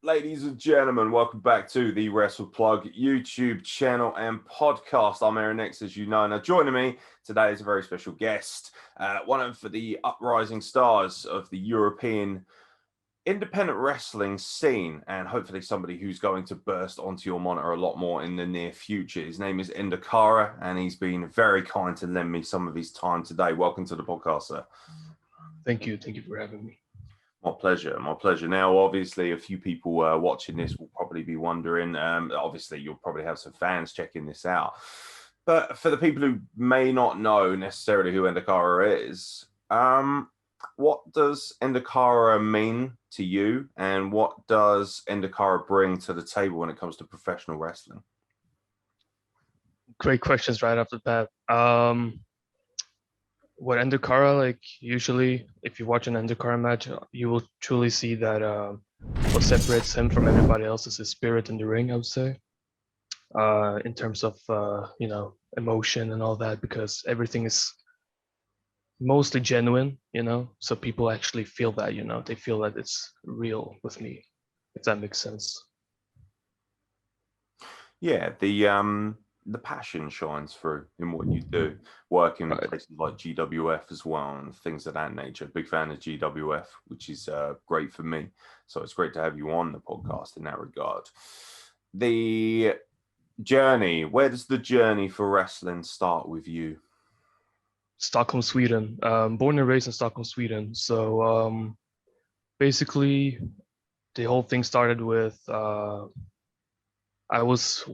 Ladies and gentlemen, welcome back to the Wrestle Plug YouTube channel and podcast. I'm Aeron, as you know. Now, joining me today is a very special guest, one of the uprising stars of the European independent wrestling scene, and hopefully somebody who's going to burst onto your monitor a lot more in the near future. His name is Indakara, and he's been very kind to lend me some of his time today. Welcome to the podcast, sir. Thank you for having me. My pleasure, my pleasure. Now, obviously, a few people watching this will probably be wondering, obviously, you'll probably have some fans checking this out. But for the people who may not know necessarily who Indakara is, what does Indakara mean to you? And what does Indakara bring to the table when it comes to professional wrestling? Great questions right off the bat. What Indakara, like, usually if you watch an Indakara match, you will truly see that what separates him from everybody else is his spirit in the ring, I would say, in terms of emotion and all that, because everything is mostly genuine, so people actually feel that, they feel that it's real with me, if that makes sense. Yeah, the passion shines through in what you do, working with places like GWF as well and things of that nature. Big fan of GWF, which is great for me. So it's great to have you on the podcast in that regard. The journey, where does the journey for wrestling start with you? Stockholm, Sweden. Born and raised in Stockholm, Sweden. So basically, the whole thing started with I was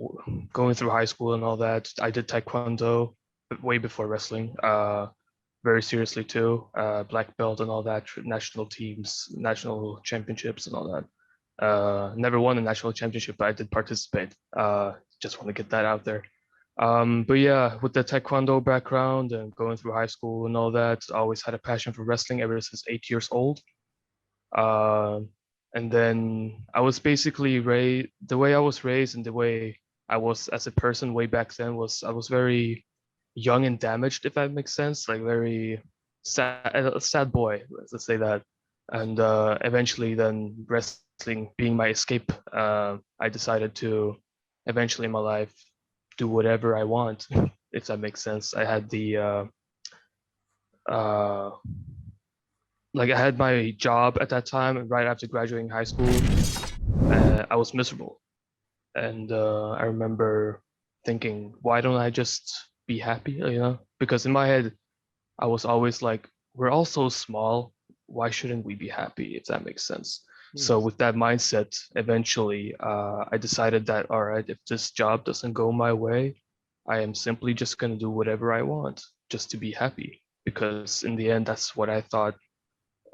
going through high school and all that. I did Taekwondo way before wrestling, very seriously too. Black belt and all that, national teams, national championships and all that. Never won a national championship, but I did participate. Just want to get that out there. But yeah, with the Taekwondo background and going through high school and all that, I always had a passion for wrestling ever since 8 years old. And then I was basically raised, the way I was raised and the way I was as a person way back then was I was very young and damaged, if that makes sense, like very sad boy, let's say that. And eventually then wrestling being my escape, I decided to eventually in my life do whatever I want, if that makes sense. I had I had my job at that time, right after graduating high school. I was miserable. And I remember thinking, why don't I just be happy, Because in my head, I was always like, we're all so small. Why shouldn't we be happy, if that makes sense? So with that mindset, eventually, I decided that, all right, if this job doesn't go my way, I am simply just going to do whatever I want just to be happy. Because in the end, that's what I thought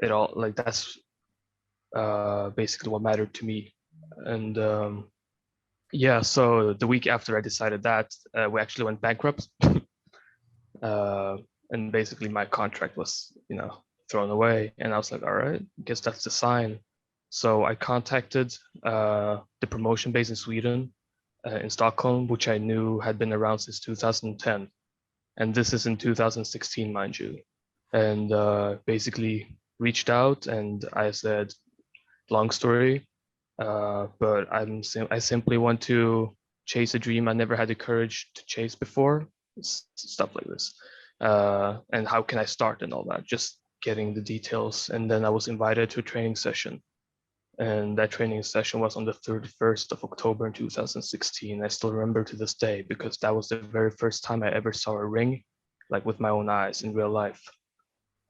it all, like, that's basically what mattered to me. And yeah, so the week after I decided that, we actually went bankrupt. And basically my contract was, thrown away. And I was like, all right, I guess that's the sign. So I contacted the promotion base in Sweden, in Stockholm, which I knew had been around since 2010. And this is in 2016, mind you. And basically reached out and I said, long story, but I simply want to chase a dream I never had the courage to chase before, stuff like this. and how can I start and all that, just getting the details. And then I was invited to a training session, and that training session was on the 31st of October in 2016. I still remember to this day because that was the very first time I ever saw a ring, like with my own eyes in real life.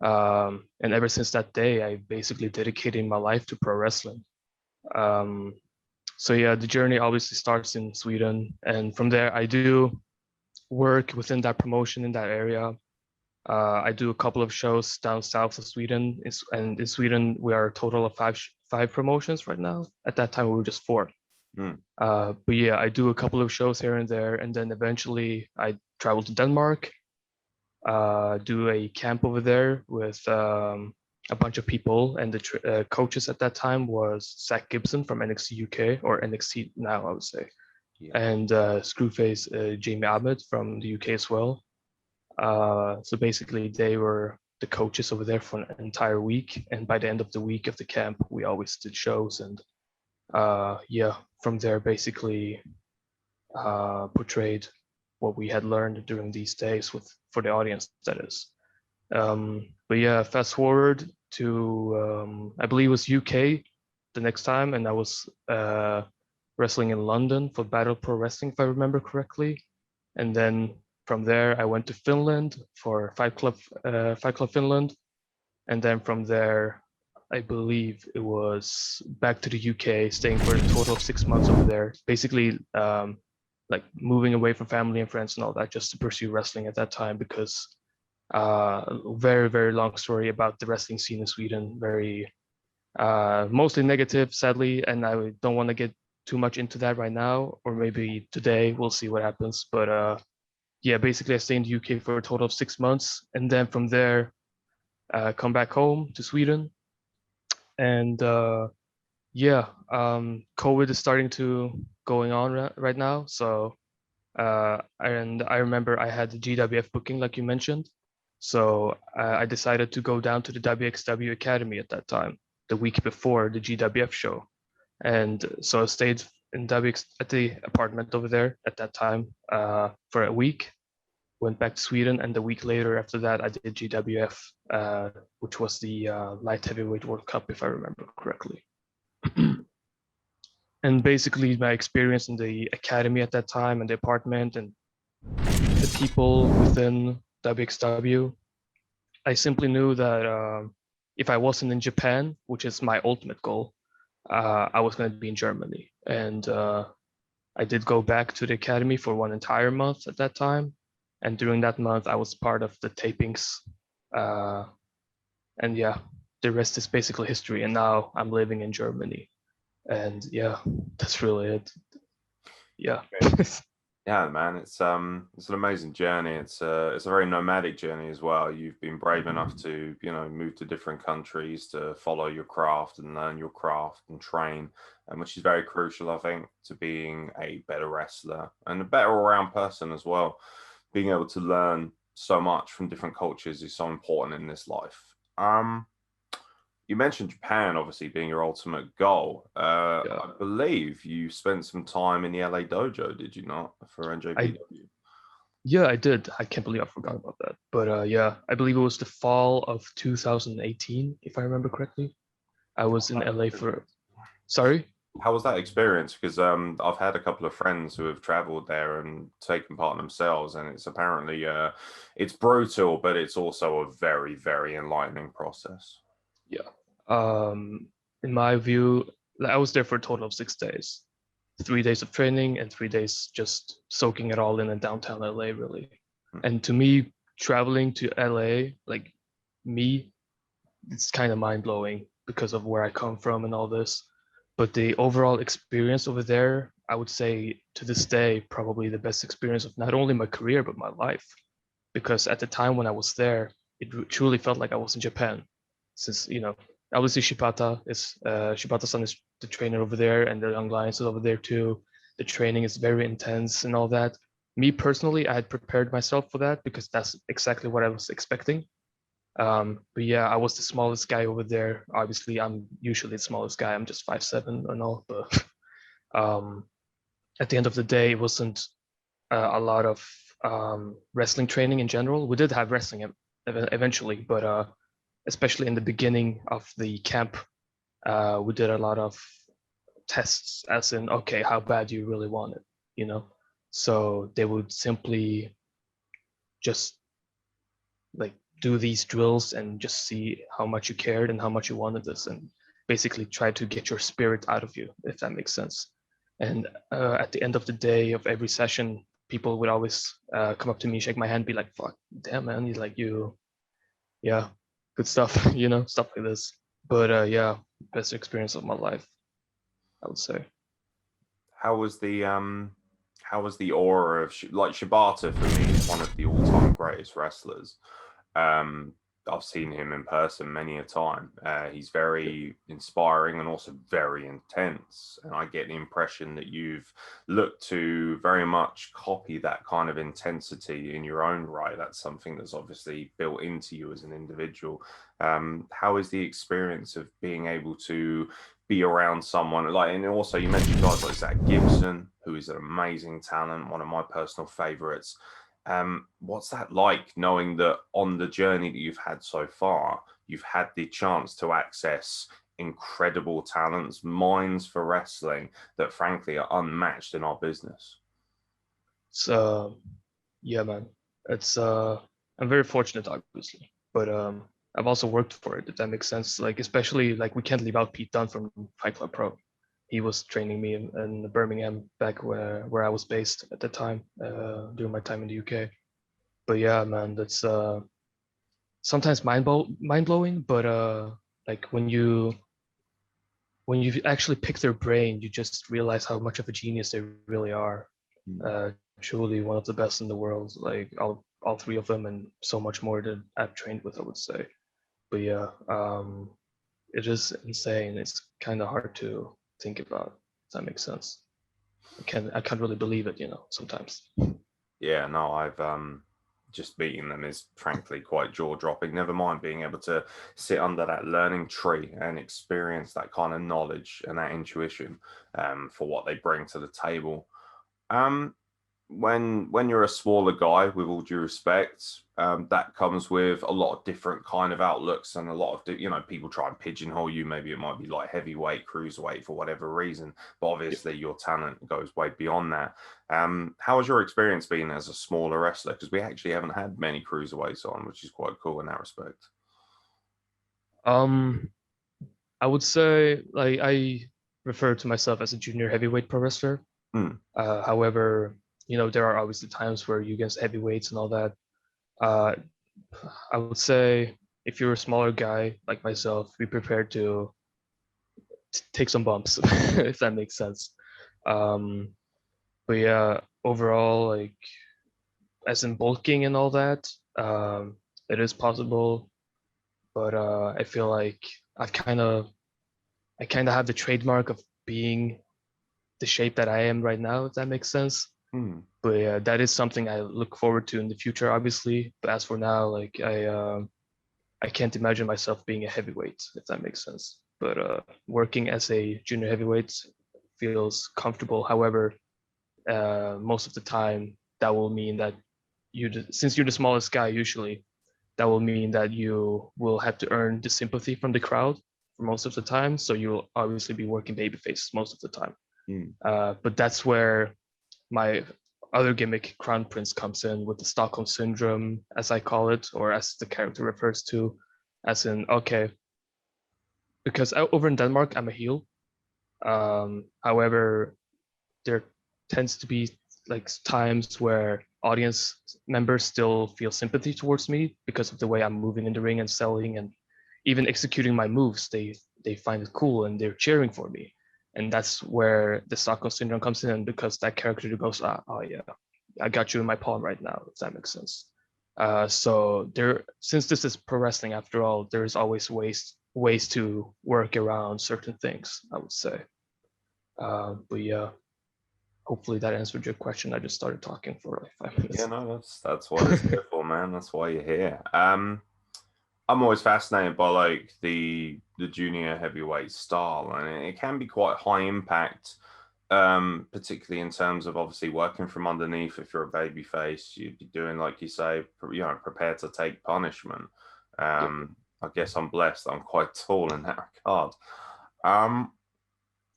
And ever since that day, I basically dedicated my life to pro wrestling. So yeah, the journey obviously starts in Sweden, and from there I do work within that promotion in that area. I do a couple of shows down south of Sweden, and in Sweden we are a total of five promotions right now. At that time we were just four. But yeah, I do a couple of shows here and there, and then eventually I travel to Denmark, do a camp over there with a bunch of people, and the coaches at that time was Zach Gibson from NXT UK, or NXT now I would say, and Screwface Jamie Ahmed from the UK as well. So basically they were the coaches over there for an entire week, and by the end of the week of the camp we always did shows, and yeah, from there basically portrayed what we had learned during these days for the audience, that is. But yeah, fast forward to I believe it was UK the next time, and I was wrestling in London for Battle Pro Wrestling, if I remember correctly. And then from there I went to Finland for Fight Club Finland, and then from there I believe it was back to the UK, staying for a total of 6 months over there, basically like moving away from family and friends and all that, just to pursue wrestling at that time, because very, very long story about the wrestling scene in Sweden, very mostly negative, sadly, and I don't want to get too much into that right now, or maybe today, we'll see what happens. But yeah, basically I stayed in the UK for a total of 6 months, and then from there come back home to Sweden. And yeah, COVID is starting to going on right now, so and I remember I had the GWF booking, like you mentioned. So I decided to go down to the WXW Academy at that time, the week before the GWF show. And so I stayed in at the apartment over there at that time for a week, went back to Sweden, and a week later after that, I did GWF, which was the light heavyweight World Cup, if I remember correctly. And basically my experience in the academy at that time, and the apartment, and the people within WXW, I simply knew that if I wasn't in Japan, which is my ultimate goal, I was going to be in Germany. And I did go back to the academy for one entire month at that time. And during that month, I was part of the tapings. And yeah, the rest is basically history. And now I'm living in Germany. And yeah, that's really it. Yeah. Yeah, man, it's an amazing journey. It's a very nomadic journey as well. You've been brave enough to, move to different countries to follow your craft and learn your craft and train, and which is very crucial, I think, to being a better wrestler and a better all-round person as well. Being able to learn so much from different cultures is so important in this life. You mentioned Japan, obviously, being your ultimate goal. Yeah. I believe you spent some time in the LA dojo, did you not, for NJPW? Yeah, I did. I can't believe I forgot about that. But yeah, I believe it was the fall of 2018, if I remember correctly. I was in LA for... Sorry? How was that experience? Because I've had a couple of friends who have traveled there and taken part themselves, and it's apparently it's brutal, but it's also a very, very enlightening process. Yeah. In my view, I was there for a total of 6 days. 3 days of training and 3 days just soaking it all in downtown LA, really. And to me, traveling to LA, like me, it's kind of mind-blowing because of where I come from and all this. But the overall experience over there, I would say to this day, probably the best experience of not only my career, but my life. Because at the time when I was there, it truly felt like I was in Japan. Since, obviously Shibata-san is the trainer over there, and the Young Lions is over there too. The training is very intense and all that. Me personally, I had prepared myself for that because that's exactly what I was expecting. But yeah, I was the smallest guy over there. Obviously, I'm usually the smallest guy. I'm just 5'7" and all. But at the end of the day, it wasn't a lot of wrestling training in general. We did have wrestling eventually, but especially in the beginning of the camp, we did a lot of tests, as in, okay, how bad do you really want it, you know? So they would simply just like do these drills and just see how much you cared and how much you wanted this, and basically try to get your spirit out of you, if that makes sense. And at the end of the day of every session, people would always come up to me, shake my hand, be like, fuck, damn, man, he's like, you, yeah, good stuff, you know, stuff like this. But yeah, best experience of my life, I would say. How was the aura of like Shibata for me is one of the all-time greatest wrestlers. Um, I've seen him in person many a time. He's very inspiring and also very intense. And I get the impression that you've looked to very much copy that kind of intensity in your own right. That's something that's obviously built into you as an individual. How is the experience of being able to be around someone like, and also you mentioned guys like Zach Gibson, who is an amazing talent, one of my personal favorites. What's that like, knowing that on the journey that you've had so far, you've had the chance to access incredible talents, minds for wrestling that frankly are unmatched in our business? So yeah, man, it's I'm very fortunate, obviously, but I've also worked for it, if that makes sense. Like, especially, like, we can't leave out Pete Dunne from Fight Club Pro. He was training me in Birmingham, back where I was based at the time, during my time in the UK. But yeah, man, that's sometimes mind blowing, but like when you actually pick their brain, you just realize how much of a genius they really are. Uh, Truly one of the best in the world. Like, all three of them, and so much more that I've trained with, I would say. But yeah, it is insane. It's kind of hard to think about. If that makes sense. I can't really believe it, you know, sometimes. Yeah, no, I've just meeting them is frankly quite jaw-dropping. Never mind being able to sit under that learning tree and experience that kind of knowledge and that intuition for what they bring to the table. Um, when you're a smaller guy, with all due respect, that comes with a lot of different kind of outlooks and a lot of people try and pigeonhole you. Maybe it might be like heavyweight, cruiserweight for whatever reason, but obviously your talent goes way beyond that. How has your experience been as a smaller wrestler? Because we actually haven't had many cruiserweights on, which is quite cool in that respect. Um, I would say, like, I refer to myself as a junior heavyweight pro wrestler. Hmm. However, you know, there are obviously times where you against heavyweights and all that. Uh, I would say, if you're a smaller guy like myself, be prepared to take some bumps, if that makes sense. Um, but yeah, overall, like, as in bulking and all that, it is possible. But I feel like I've kind of I kind of have the trademark of being the shape that I am right now, if that makes sense. Hmm. But yeah, that is something I look forward to in the future, obviously. But as for now, like, I can't imagine myself being a heavyweight, if that makes sense. But working as a junior heavyweight feels comfortable. However, most of the time, that will mean that since you're the smallest guy, usually, that will mean that you will have to earn the sympathy from the crowd for most of the time. So you'll obviously be working babyface most of the time. Hmm. But that's where my other gimmick, Crown Prince, comes in with the Stockholm Syndrome, as I call it, or as the character refers to, as in, okay, because over in Denmark, I'm a heel. However, there tends to be like times where audience members still feel sympathy towards me because of the way I'm moving in the ring and selling and even executing my moves. They find it cool and they're cheering for me, and that's where the Stockholm syndrome comes in, because that character goes, oh yeah, I got you in my palm right now, if that makes sense. So there, since this is pro wrestling after all, there's always ways to work around certain things, I would say. But yeah, hopefully that answered your question. I just started talking for like 5 minutes. Yeah, no, that's what it's here for, man. That's why you're here. I'm always fascinated by like the junior heavyweight style, and it can be quite high impact particularly in terms of obviously working from underneath. If you're a baby face, you'd be doing, like you say, prepared to take punishment. Yep. I guess I'm blessed. I'm quite tall in that regard.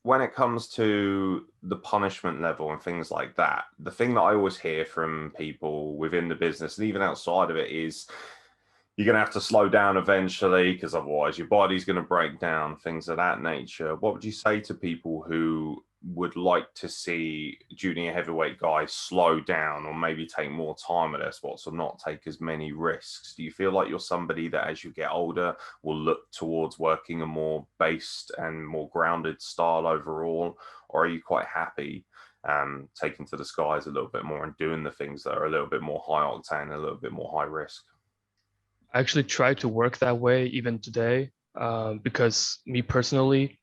When it comes to the punishment level and things like that, the thing that I always hear from people within the business and even outside of it is you're going to have to slow down eventually because otherwise your body's going to break down, things of that nature. What would you say to people who would like to see junior heavyweight guys slow down or maybe take more time with their spots or not take as many risks? Do you feel like you're somebody that as you get older will look towards working a more based and more grounded style overall? Or are you quite happy taking to the skies a little bit more and doing the things that are a little bit more high octane, a little bit more high risk? I actually try to work that way even today, because me personally,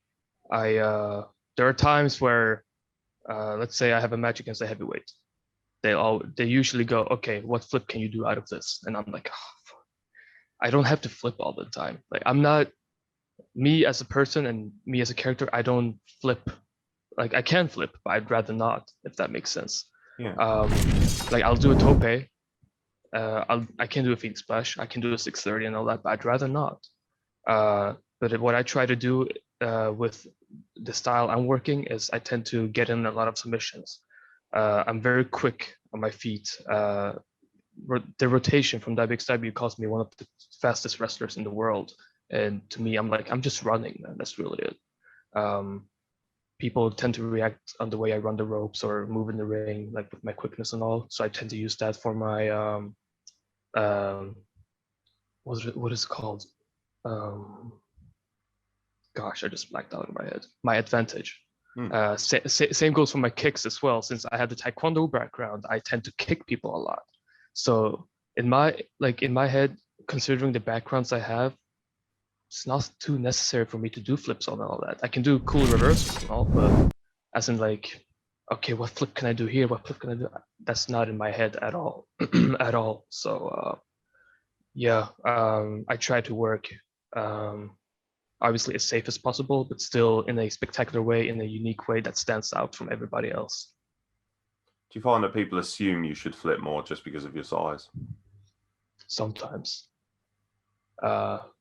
there are times where, let's say I have a match against a heavyweight. They usually go, okay, what flip can you do out of this? And I'm like, oh, I don't have to flip all the time. Like, I'm not me as a person and me as a character. I don't flip. Like, I can flip, but I'd rather not, if that makes sense. Yeah. Like, I'll do a tope. I can do a Phoenix Splash. I can do a 630 and all that, but I'd rather not. But what I try to do with the style I'm working is I tend to get in a lot of submissions. I'm very quick on my feet. The rotation from WXW calls me one of the fastest wrestlers in the world. And to me, I'm just running, man. That's really it. People tend to react on the way I run the ropes or move in the ring, like with my quickness and all. So I tend to use that for my what is it called? Gosh, I just blacked out in my head. My advantage. Same goes for my kicks as well. Since I have the Taekwondo background, I tend to kick people a lot. So in my head, considering the backgrounds I have, it's not too necessary for me to do flips on all that. I can do cool reversals and all, but as in like, okay, what flip can I do here? What flip can I do? That's not in my head at all, at all. So yeah, I try to work obviously as safe as possible, but still in a spectacular way, in a unique way that stands out from everybody else. Do you find that people assume you should flip more just because of your size? Sometimes.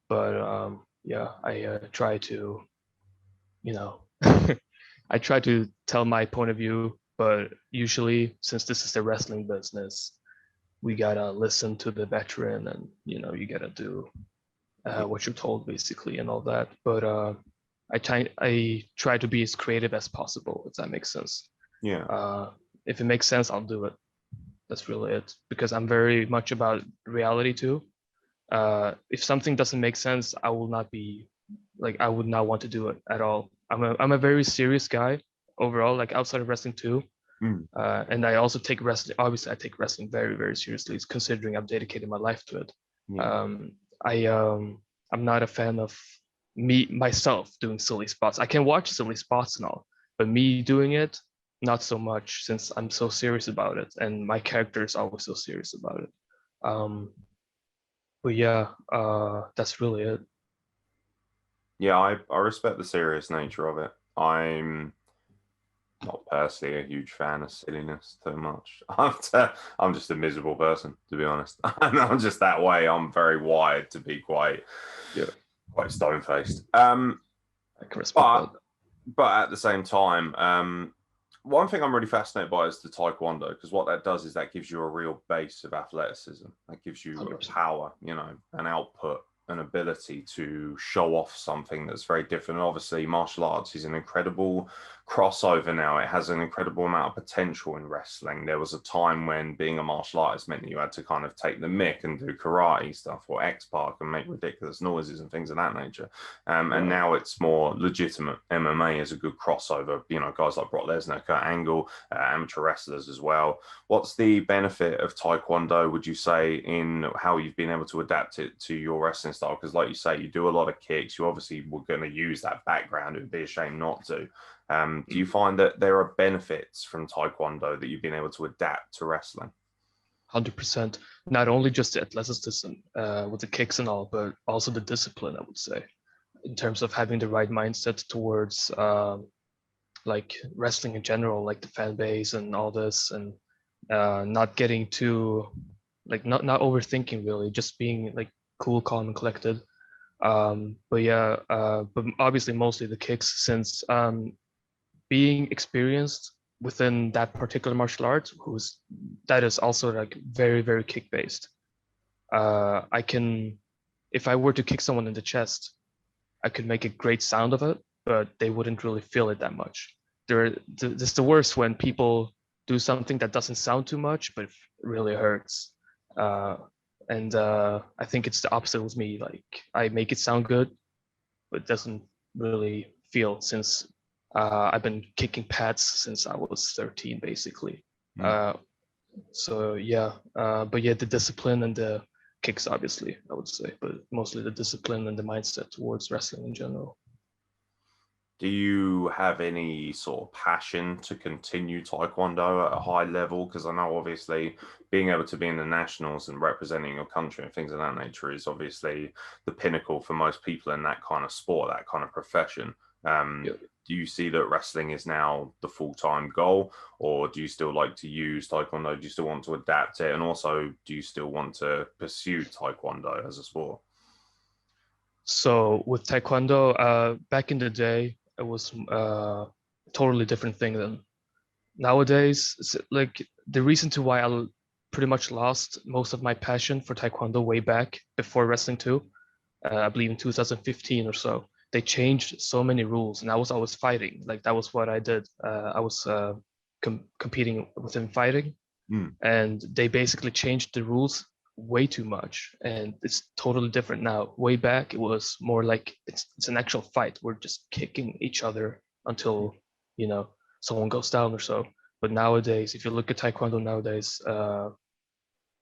But yeah, I try to, I try to tell my point of view, but usually since this is the wrestling business, we gotta listen to the veteran and, you gotta do what you're told basically and all that. But I try to be as creative as possible, if that makes sense. Yeah. If it makes sense, I'll do it. That's really it, because I'm very much about reality too. If something doesn't make sense, I will not be like, I would not want to do it at all. I'm a very serious guy overall, like outside of wrestling too. And I also take wrestling, obviously I take wrestling very, very seriously, considering I've dedicated my life to it. I'm not a fan of myself doing silly spots. I can watch silly spots and all, but me doing it, not so much, since I'm so serious about it and my character is always so serious about it. But yeah, that's really it. Yeah, I respect the serious nature of it. I'm not personally a huge fan of silliness too much. I'm just a miserable person, to be honest. I'm just that way. I'm very wired to be quite stone faced. I can respect that. But at the same time, one thing I'm really fascinated by is the Taekwondo, because what that does is that gives you a real base of athleticism. That gives you 100%. power, an output, an ability to show off something that's very different. And obviously, martial arts is an incredible crossover now. It has an incredible amount of potential in wrestling. There was a time when being a martial artist meant that you had to kind of take the mick and do karate stuff or X-Pac and make ridiculous noises and things of that nature. And now it's more legitimate. MMA is a good crossover. Guys like Brock Lesnar, Kurt Angle, amateur wrestlers as well. What's the benefit of Taekwondo, would you say, in how you've been able to adapt it to your wrestling style? Because like you say, you do a lot of kicks. You obviously were going to use that background. It would be a shame not to. Do you find that there are benefits from Taekwondo that you've been able to adapt to wrestling? 100%. Not only just the athleticism with the kicks and all, but also the discipline, I would say, in terms of having the right mindset towards like wrestling in general, like the fan base and all this, and not getting too like not overthinking really, just being like cool, calm, and collected. But yeah, but obviously mostly the kicks, since being experienced within that particular martial art, that is also like very, very kick based. I can, if I were to kick someone in the chest, I could make a great sound of it, but they wouldn't really feel it that much. It's the worst when people do something that doesn't sound too much, but really hurts. Uh, and I think it's the opposite with me. Like I make it sound good, but it doesn't really feel, since I've been kicking pads since I was 13, basically. Mm. So yeah, but yeah, the discipline and the kicks, obviously, I would say, but mostly the discipline and the mindset towards wrestling in general. Do you have any sort of passion to continue Taekwondo at a high level? Because I know obviously being able to be in the nationals and representing your country and things of that nature is obviously the pinnacle for most people in that kind of sport, that kind of profession. Yeah. Do you see that wrestling is now the full-time goal, or do you still like to use Taekwondo? Do you still want to adapt it? And also, do you still want to pursue Taekwondo as a sport? So with Taekwondo, back in the day, it was a totally different thing than nowadays. It's like the reason to why I pretty much lost most of my passion for Taekwondo way back before wrestling too, I believe in 2015 or so. They changed so many rules, and I was always fighting. Like that was what I did. I was competing within fighting, Mm. and they basically changed the rules way too much, and it's totally different now. Way back, it was more like it's an actual fight. We're just kicking each other until you know someone goes down or so. But nowadays, if you look at Taekwondo nowadays,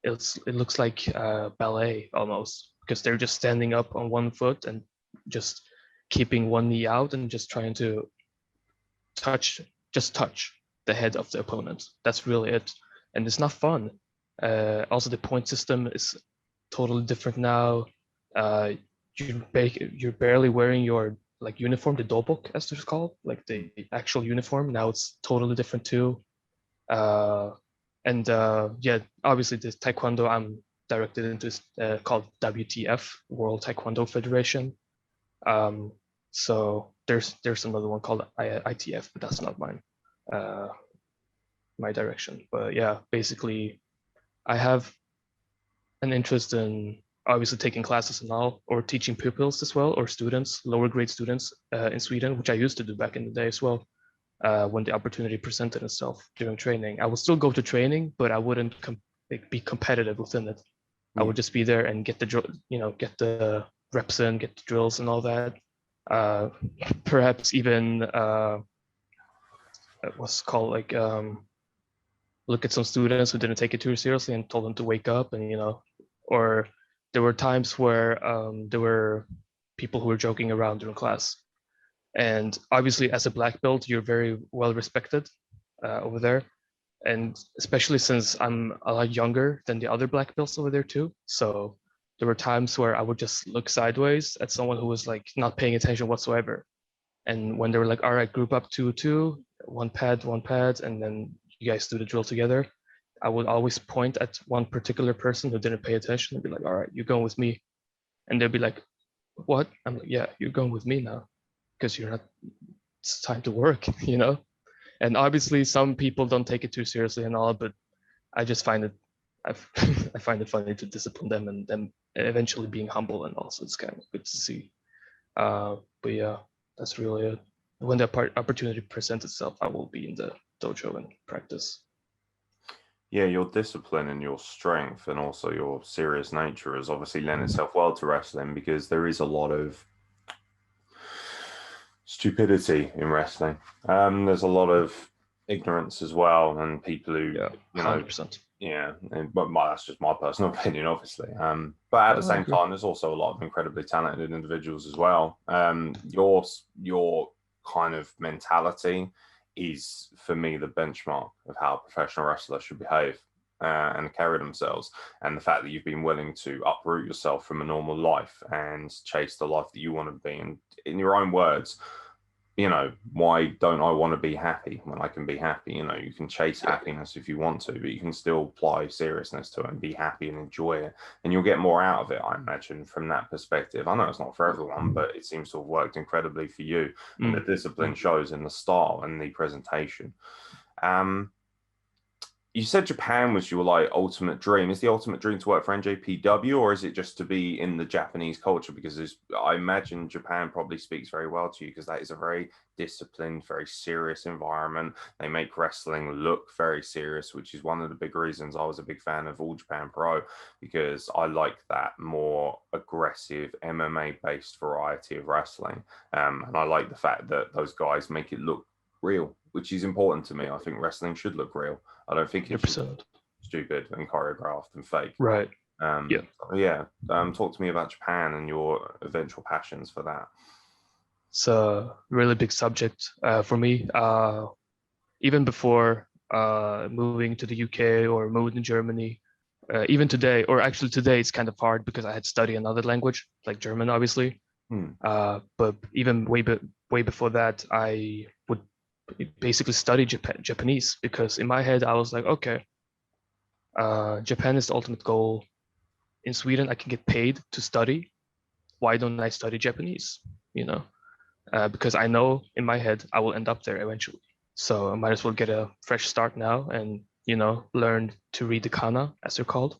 it looks like ballet almost, because they're just standing up on one foot and just keeping one knee out and just trying to touch touch the head of the opponent. That's really it, and it's not fun. Also, the point system is totally different now. Uh, you're barely wearing your like uniform, the dobok as it's called, like the actual uniform. Now it's totally different too. Uh, and yeah, obviously this taekwondo I'm directed into is called WTF, World Taekwondo Federation. Um, so there's another one called ITF, but that's not mine, uh, my direction. But yeah, basically I have an interest in obviously taking classes and all, or teaching pupils as well, or students, lower grade students in Sweden, which I used to do back in the day as well. When the opportunity presented itself during training, I would still go to training, but I wouldn't be competitive within it. I would just be there and get get the reps in, get the drills and all that. Uh, Perhaps even what's called like look at some students who didn't take it too seriously and told them to wake up, and or there were times where there were people who were joking around during class, and obviously as a black belt you're very well respected over there, and especially since I'm a lot younger than the other black belts over there too. So there were times where I would just look sideways at someone who was like not paying attention whatsoever. And when they were like, all right, group up 2-2, one pad, and then you guys do the drill together, I would always point at one particular person who didn't pay attention and be like, all right, you're going with me. And they'd be like, what? I'm like, yeah, you're going with me now because you're not, it's time to work, you know? And obviously some people don't take it too seriously and all, but I just find it, I I find it funny to discipline them and them eventually being humble, and also it's kind of good to see. But yeah, that's really it. When the opportunity presents itself, I will be in the dojo and practice. Yeah, your discipline and your strength and also your serious nature has obviously lent itself well to wrestling, because there is a lot of stupidity in wrestling. There's a lot of ignorance as well, and people who, Yeah, 100%. yeah, but that's just my personal opinion, obviously. But at the I same agree. time, there's also a lot of incredibly talented individuals as well. Your kind of mentality is, for me, the benchmark of how a professional wrestler should behave and carry themselves. And the fact that you've been willing to uproot yourself from a normal life and chase the life that you want to be, and in your own words, why don't I want to be happy when I can be happy? You can chase happiness if you want to, but you can still apply seriousness to it and be happy and enjoy it. And you'll get more out of it, I imagine, from that perspective. I know it's not for everyone, but it seems to have worked incredibly for you. And the discipline shows in the style and the presentation. You said Japan was your ultimate dream. Is the ultimate dream to work for NJPW, or is it just to be in the Japanese culture? Because I imagine Japan probably speaks very well to you, because that is a very disciplined, very serious environment. They make wrestling look very serious, which is one of the big reasons I was a big fan of All Japan Pro, because I like that more aggressive MMA-based variety of wrestling. And I like the fact that those guys make it look real, which is important to me. I think wrestling should look real. I don't think it's stupid and choreographed and fake. Right. Talk to me about Japan and your eventual passions for that. It's a really big subject for me. Even before moving to the UK or moving to Germany, even today, or actually today, it's kind of hard because I had to study another language, like German, obviously. But even way before that, I would basically study Japanese, because in my head I was like, okay, Japan is the ultimate goal. In Sweden, I can get paid to study. Why don't I study Japanese? Because I know in my head I will end up there eventually. So I might as well get a fresh start now and learn to read the kana, as they're called,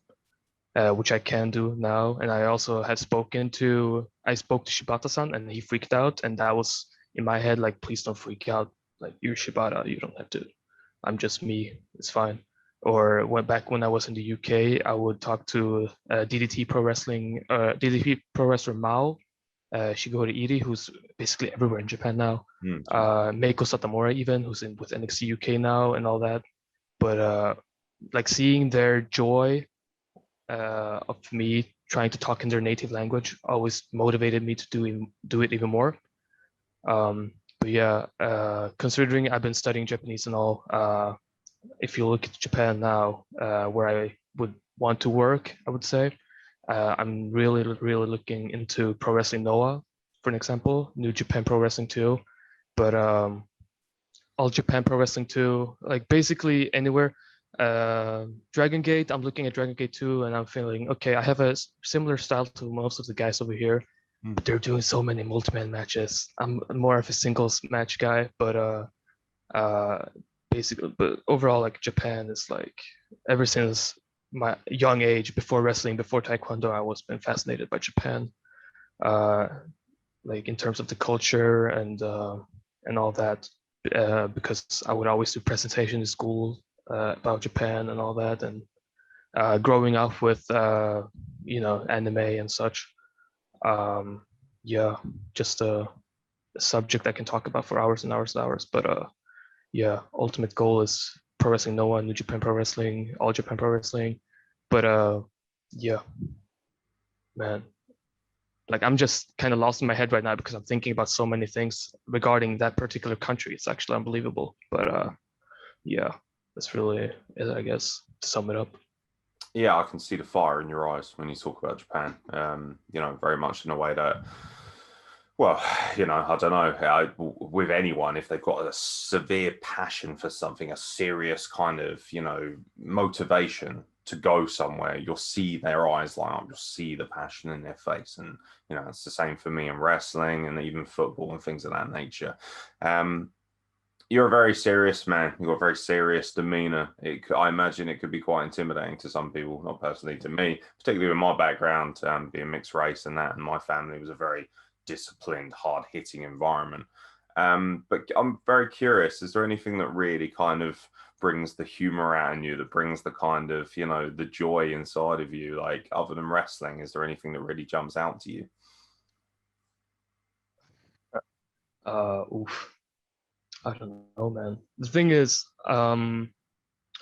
which I can do now. And I also had spoke to Shibata-san, and he freaked out, and that was in my head like, please don't freak out. Like, you're Shibata, you don't have to. I'm just me. It's fine. Or when I was in the UK, I would talk to DDT Pro Wrestler Mao, Shigeru Iri, who's basically everywhere in Japan now. Meiko Satomura, even, who's with NXT UK now and all that. But like seeing their joy of me trying to talk in their native language always motivated me to do it even more. But yeah, considering I've been studying Japanese and all, if you look at Japan now, where I would want to work, I would say, I'm really looking into Pro Wrestling Noah, for an example, New Japan Pro Wrestling 2, but All Japan Pro Wrestling 2, like basically anywhere. Dragon Gate, I'm looking at Dragon Gate 2, and I'm feeling, okay, I have a similar style to most of the guys over here, but they're doing so many multi-man matches. I'm more of a singles match guy, but basically, but overall, like Japan is like, ever since my young age, before wrestling, before Taekwondo, I was been fascinated by Japan, like in terms of the culture and all that, because I would always do presentation in school about Japan and all that, and growing up with anime and such. Just a subject I can talk about for hours and hours and hours. But ultimate goal is Pro Wrestling Noah, New Japan Pro Wrestling, All Japan Pro Wrestling. But man, like I'm just kind of lost in my head right now because I'm thinking about so many things regarding that particular country. It's actually unbelievable. But that's really it, I guess, to sum it up. Yeah, I can see the fire in your eyes when you talk about Japan. Very much in a way that, well, I don't know, with anyone, if they've got a severe passion for something, a serious kind of, motivation to go somewhere, you'll see their eyes light up, you'll see the passion in their face. And, it's the same for me in wrestling and even football and things of that nature. You're a very serious man. You've got a very serious demeanor. I imagine it could be quite intimidating to some people, not personally to me, particularly with my background, being mixed race and that. And my family was a very disciplined, hard-hitting environment. But I'm very curious, is there anything that really kind of brings the humor out in you, that brings the kind of, the joy inside of you, like other than wrestling? Is there anything that really jumps out to you? I don't know, man. The thing is,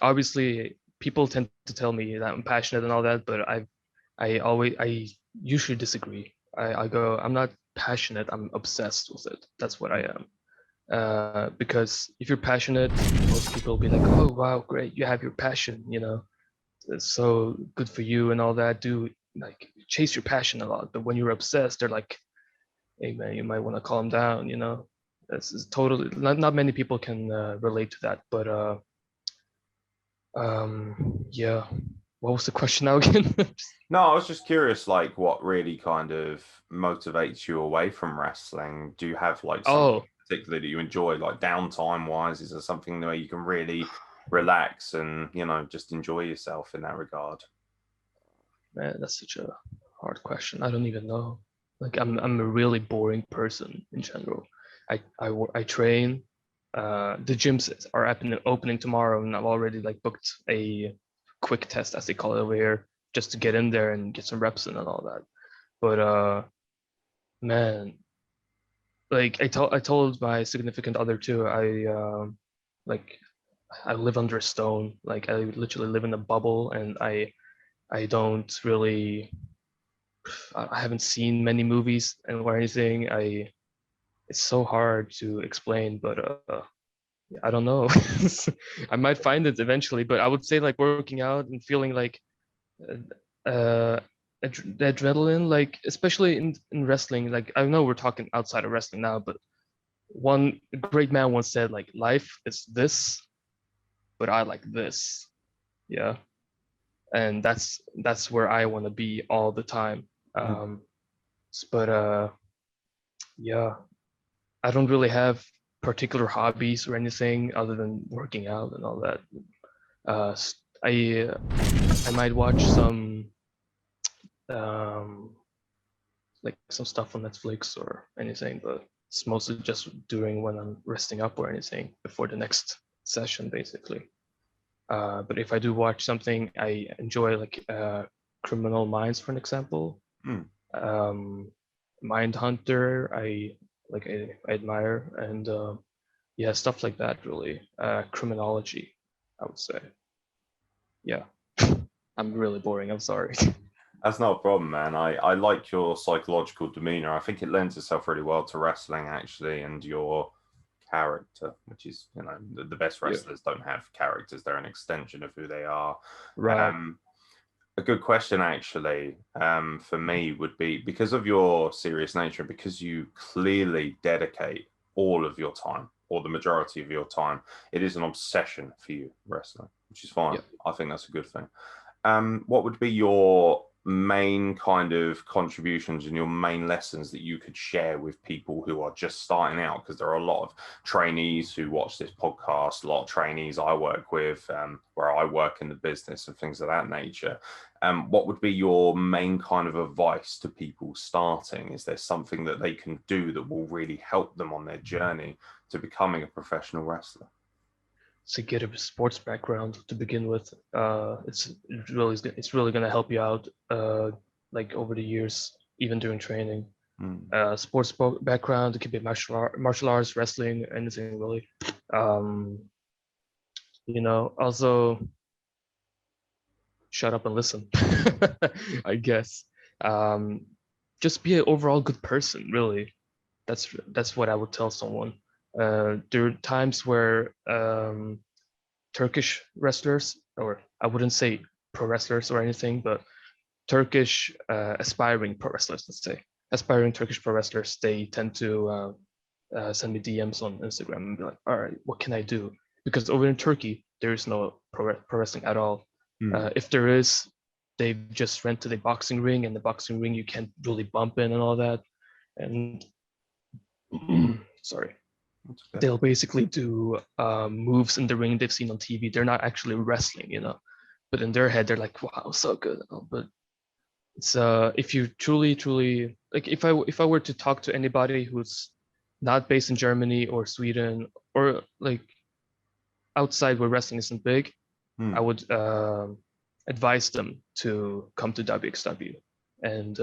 obviously people tend to tell me that I'm passionate and all that, but I usually disagree. I go, I'm not passionate, I'm obsessed with it. That's what I am. Because if you're passionate, most people will be like, oh wow, great, you have your passion, it's so good for you and all that. Do like chase your passion a lot. But when you're obsessed, they're like, hey man, you might want to calm down, this is totally not many people can relate to that, but yeah. What was the question now again? No, I was just curious, like, what really kind of motivates you away from wrestling? Do you have like something Oh, particularly that you enjoy, like downtime wise? Is there something where you can really relax and, just enjoy yourself in that regard? man, that's such a hard question. I don't even know. Like I'm a really boring person in general. I train. The gyms are opening tomorrow, and I've already like booked a quick test, as they call it over here, just to get in there and get some reps in and all that. But man, like I told my significant other too. Like I live under a stone. Like I literally live in a bubble, and I don't really I haven't seen many movies and or anything. It's so hard to explain, but I don't know. I might find it eventually, but I would say like working out and feeling like uh the adrenaline, like especially in wrestling. Like I know we're talking outside of wrestling now, but one great man once said like life is this, but I like this. Yeah, and that's where I want to be all the time. Mm. Um, but yeah, I don't really have particular hobbies or anything other than working out and all that. Uh, I might watch some um, like some stuff on Netflix or anything, but it's mostly just doing when I'm resting up or anything before the next session, basically. But if I do watch something, I enjoy like Criminal Minds, for an example. Mm. Um, Mindhunter, I admire, and yeah, stuff like that really. Criminology, I would say. Yeah, I'm really boring. I'm sorry. That's not a problem, man. I like your psychological demeanor. I think it lends itself really well to wrestling, actually, and your character, which is, the best Yeah, wrestlers don't have characters. They're an extension of who they are. right. Um, a good question, actually, for me would be because of your serious nature, because you clearly dedicate all of your time or the majority of your time, it is an obsession for you, wrestling, which is fine. Yeah. I think that's a good thing. What would be your main kind of contributions and your main lessons that you could share with people who are just starting out? Because there are a lot of trainees who watch this podcast, a lot of trainees I work with, where I work in the business and things of that nature. What would be your main kind of advice to people starting? Is there something that they can do that will really help them on their journey to becoming a professional wrestler? To get a sports background to begin with. It's really gonna help you out. Like over the years, even during training. Mm. Sports background. It could be martial arts, wrestling, anything really. Um, also shut up and listen. I guess. Um, just be an overall good person. Really, that's what I would tell someone. There are times where Turkish wrestlers, or I wouldn't say pro wrestlers or anything, but Turkish aspiring pro wrestlers, let's say, aspiring Turkish pro wrestlers, they tend to send me DMs on Instagram and be like, all right, what can I do? Because over in Turkey, there is no pro wrestling at all. Mm. If there is, they've just rented a boxing ring, and the boxing ring you can't really bump in and all that. And sorry, That's okay. they'll basically do moves in the ring they've seen on TV. They're not actually wrestling. But in their head, they're like, "Wow, so good." But it's if you truly like, if I were to talk to anybody who's not based in Germany or Sweden or like outside where wrestling isn't big, I Mm. would advise them to come to WXW. And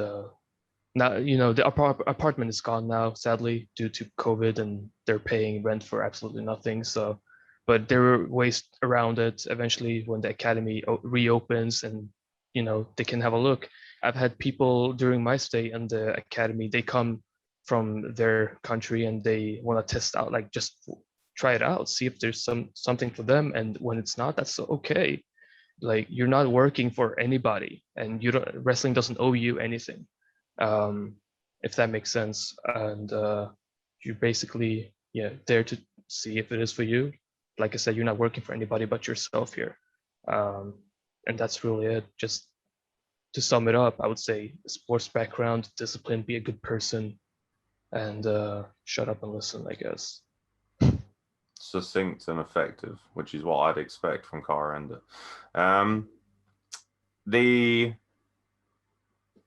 now the apartment is gone now, sadly, due to COVID, and they're paying rent for absolutely nothing. So, but there are ways around it. Eventually, when the academy reopens, and they can have a look. I've had people during my stay in the academy. They come from their country and they want to test out, like just try it out, see if there's something for them. And when it's not, that's okay. Like you're not working for anybody, and wrestling doesn't owe you anything, if that makes sense. And you basically there to see if it is for you. Like I said, you're not working for anybody but yourself here. And that's really it. Just to sum it up, I would say sports background, discipline, be a good person, and shut up and listen, I guess. Succinct and effective, which is what I'd expect from Kara Ender.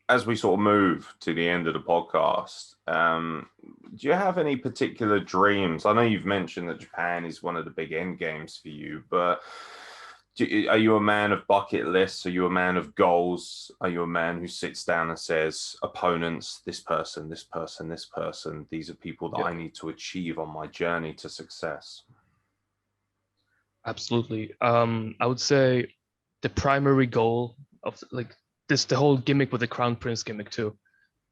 As we sort of move to the end of the podcast, do you have any particular dreams? I know you've mentioned that Japan is one of the big end games for you, but are you a man of bucket lists? Are you a man of goals? Are you a man who sits down and says, opponents, this person, this person, this person, these are people that I need to achieve on my journey to success? Absolutely. I would say the primary goal of the whole gimmick with the Crown Prince gimmick too,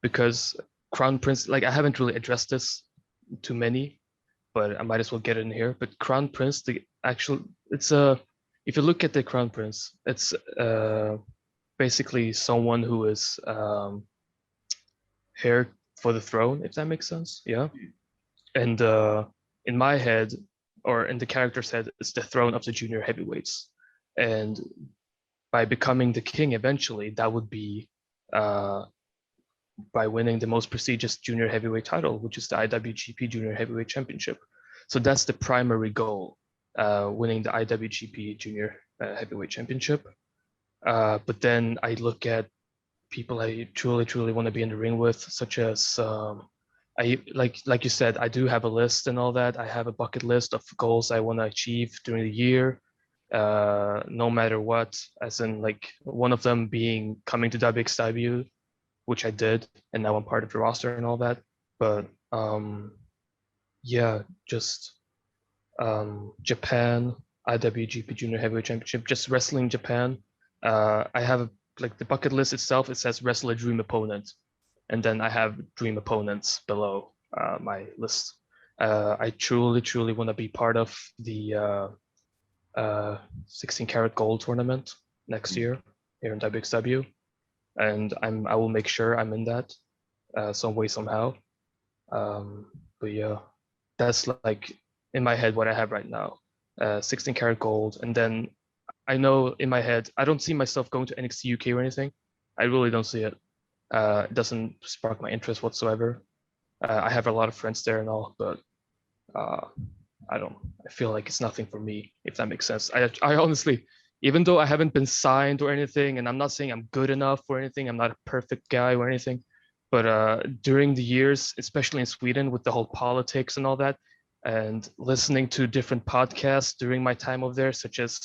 because Crown Prince, I haven't really addressed this to many, but I might as well get it in here. But Crown Prince, if you look at the Crown Prince, it's basically someone who is heir for the throne, if that makes sense. Yeah. And in my head, or in the character's head, it's the throne of the junior heavyweights. And by becoming the king eventually, that would be by winning the most prestigious junior heavyweight title, which is the IWGP Junior Heavyweight Championship. So that's the primary goal, winning the IWGP Junior Heavyweight Championship. But then I look at people I truly want to be in the ring with, such as like you said, I do have a list and all that. I have a bucket list of goals I want to achieve during the year, no matter what. As in, one of them being coming to WXW, which I did, and now I'm part of the roster and all that. But just Japan, IWGP Junior Heavyweight Championship, just wrestling Japan. I have the bucket list itself. It says wrestle a dream opponent, and then I have dream opponents below my list. I truly want to be part of the 16 karat gold tournament next year here in WXW, and I will make sure I'm in that some way somehow. But yeah, that's in my head what I have right now. 16 karat gold, and then I know in my head I don't see myself going to NXT UK or anything. I really don't see it. It doesn't spark my interest whatsoever. I have a lot of friends there and all, but I feel like it's nothing for me, if that makes sense. I honestly, even though I haven't been signed or anything, and I'm not saying I'm good enough or anything, I'm not a perfect guy or anything, but during the years, especially in Sweden with the whole politics and all that, and listening to different podcasts during my time over there, such as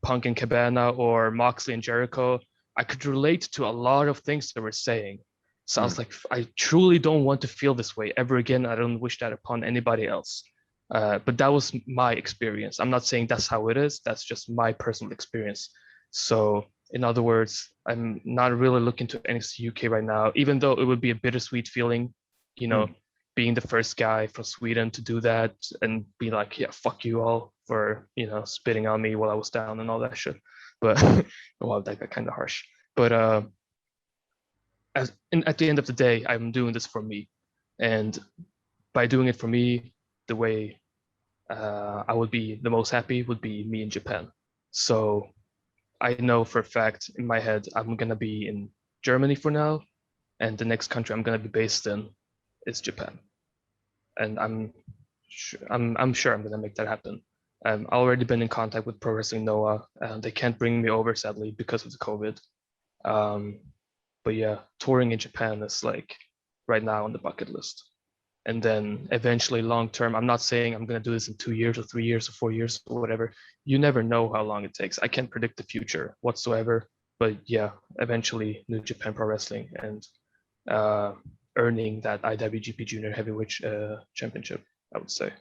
Punk and Cabana or Moxley and Jericho, I could relate to a lot of things they were saying. So I was like, I truly don't want to feel this way ever again. I don't wish that upon anybody else. But that was my experience. I'm not saying that's how it is. That's just my personal experience. So in other words, I'm not really looking to NXT UK right now, even though it would be a bittersweet feeling, being the first guy from Sweden to do that and be like, yeah, fuck you all for, spitting on me while I was down and all that shit. But well, that got kind of harsh. But at the end of the day, I'm doing this for me. And by doing it for me, the way I would be the most happy would be me in Japan. So I know for a fact in my head, I'm going to be in Germany for now. And the next country I'm going to be based in is Japan. And I'm sure I'm going to make that happen. I've already been in contact with Pro Wrestling Noah. They can't bring me over, sadly, because of the COVID. But yeah, touring in Japan is right now on the bucket list. And then eventually long term, I'm not saying I'm going to do this in 2 years or 3 years or 4 years or whatever. You never know how long it takes. I can't predict the future whatsoever. But yeah, eventually New Japan Pro Wrestling and earning that IWGP Junior Heavyweight Championship, I would say.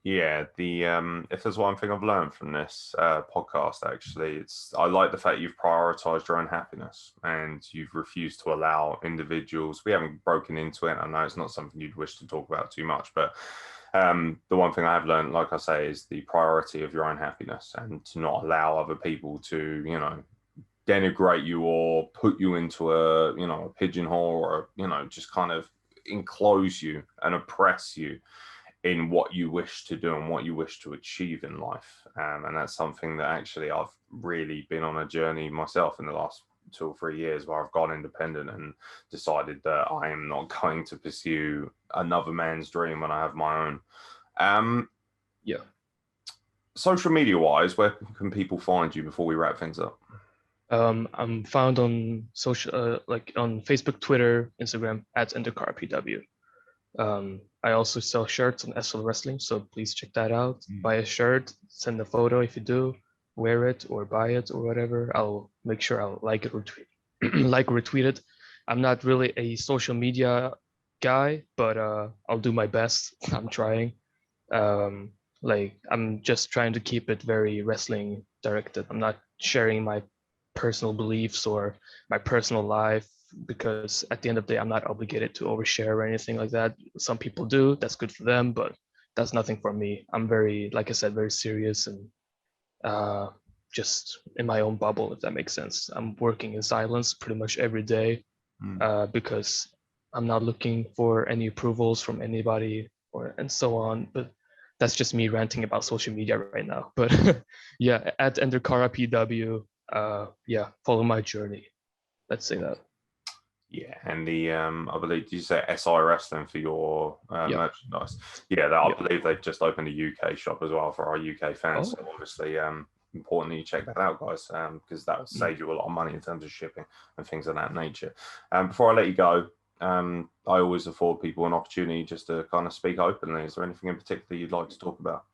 Yeah, if there's one thing I've learned from this podcast, actually, I like the fact you've prioritized your own happiness and you've refused to allow individuals. We haven't broken into it. I know it's not something you'd wish to talk about too much, but the one thing I have learned, like I say, is the priority of your own happiness and to not allow other people to, denigrate you or put you into a pigeonhole or, just kind of enclose you and oppress you in what you wish to do and what you wish to achieve in life. And that's something that actually I've really been on a journey myself in the last 2 or 3 years, where I've gone independent and decided that I am not going to pursue another man's dream when I have my own. Yeah. Social media wise, where can people find you before we wrap things up? I'm found on social, like on Facebook, Twitter, Instagram at EndercarPW. I also sell shirts on SL Wrestling, so please check that out. Buy a shirt, send a photo if you do, wear it or buy it or whatever. I'll make sure I'll like it or retweet it. I'm not really a social media guy, but I'll do my best. I'm trying. Like I'm just trying to keep it very wrestling directed. I'm not sharing my personal beliefs or my personal life, because at the end of the day, I'm not obligated to overshare or anything like that. Some people do, that's good for them, but that's nothing for me. I'm very, like I said, very serious and just in my own bubble, if that makes sense. I'm working in silence pretty much every day because I'm not looking for any approvals from anybody and so on. But that's just me ranting about social media right now. But yeah, at Enderkara PW, yeah, follow my journey. Let's say that. Yeah, and the I believe, did you say SI Wrestling for your merchandise? Yeah, I believe they've just opened a UK shop as well for our UK fans. So obviously, important that you check that out, guys, because that will save you a lot of money in terms of shipping and things of that nature. Before I let you go, I always afford people an opportunity just to kind of speak openly. Is there anything in particular you'd like to talk about?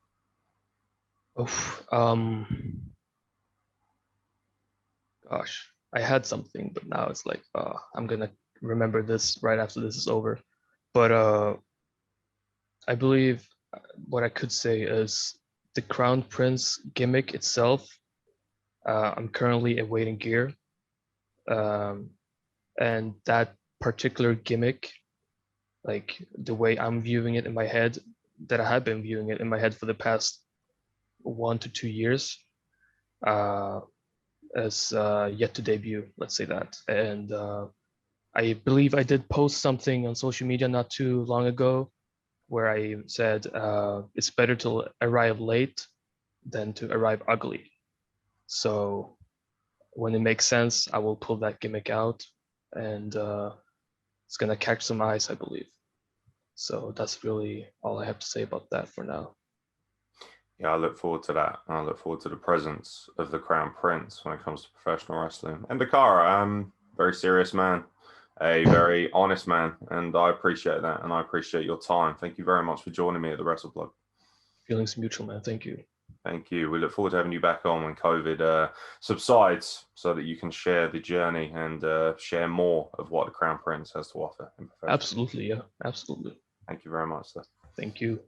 Gosh, I had something, but now it's like I'm gonna remember this right after this is over. But I believe what I could say is the Crown Prince gimmick itself. I'm currently awaiting gear, and that particular gimmick, like the way I'm viewing it in my head, that I have been viewing it in my head for the past 1 to 2 years, as yet to debut. Let's say that, and I believe I did post something on social media not too long ago where I said it's better to arrive late than to arrive ugly. So when it makes sense, I will pull that gimmick out, and it's gonna catch some eyes, I believe. So that's really all I have to say about that for now. Yeah, I look forward to that. I look forward to the presence of the Crown Prince when it comes to professional wrestling. And Dakara, very serious man, a very honest man, and I appreciate that, and I appreciate your time. Thank you very much for joining me at the Wrestle Plug. Feelings mutual, man. Thank you. Thank you. We look forward to having you back on when COVID subsides, so that you can share the journey and share more of what the Crown Prince has to offer. Absolutely, yeah, absolutely. Thank you very much, sir. Thank you.